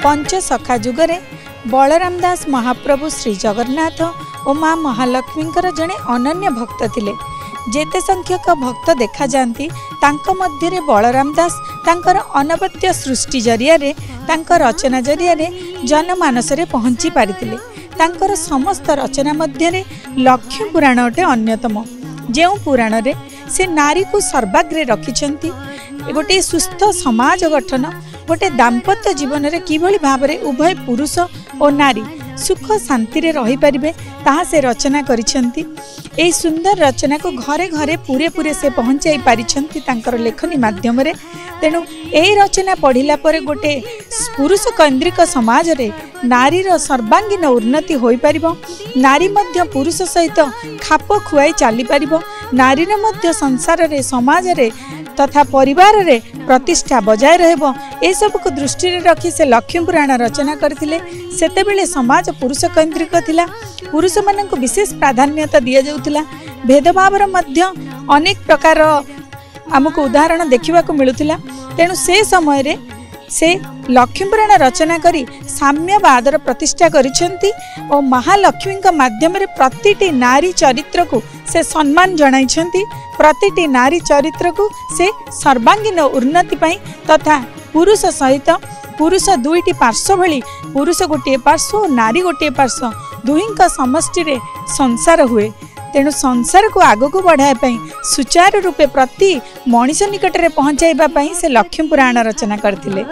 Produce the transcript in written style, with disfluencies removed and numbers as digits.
पंचसखा जुगरे बलराम दास महाप्रभु श्री जगन्नाथ और माँ महालक्ष्मी जड़े अनन्य भक्त थिले। जेते संख्यक भक्त देखा जाती तांको मध्यरे बलराम दास तांकर अनवद्य सृष्टि जरिया रचना जरिया जनमानस रे पहुँची पारिथिले। तांकर समस्त रचना मध्यरे लक्ष्मी पुराण अटे अन्यतम। जो पुराण रे से नारी को सर्वाग्रे रखिछंती। गोटे सुस्थ समाज गठन गोटे दाम्पत्य जीवन रे किभली भाबरे उभय पुरुष और नारी सुख शांति रे रही पारिबे ताहा से रचना करिछंती। एई सुंदर रचना को घरे घरे पूरे पूरे से पहुँचाई पारिछंती तांकर लेखनी माध्यम रे। तेणु एई रचना पढ़िला परे गोटे पुरुष केन्द्रिक समाज रे नारीर सर्वांगीन उन्नति होई पारिबो। नारी मध्य पुरुष सहित खाप खुआई चली पारिबो। नारीर मध्य संसार रे समाज रे तथा परिवार रे प्रतिष्ठा बजाय रहबो। ए सब को दृष्टि रे रखी से लक्ष्मी पुराण रचना करथिले। सेतेबेले समाज पुरुष केन्द्रिक थिला। पुरुष मानक विशेष प्राधान्यता दिया जाउथिला। भेदभाव मध्य अनेक प्रकार आमको उदाहरण देखा मिलूला। तेणु से समय रे से लक्ष्मी पुराण रचना करी साम्यवादर प्रतिष्ठा करिसेंती और महालक्ष्मी माध्यम रे प्रतिटी नारी चरित्र को से सम्मान जणाइछंती। प्रतिटी नारी चरित्र को से सर्वांगीन उन्नति पाई तथा पुरुष सहित पुरुष दुईटी पार्श्व भली पुरुष गोटे पार्श्व और नारी गोटे पार्श्व दुहींका समष्टि रे संसार हुए। तेणु संसार को आग को बढ़ाई सुचारू रूपे प्रति मनीष निकट में पहुँचाइबा से लक्ष्मी पुराण रचना करथिले।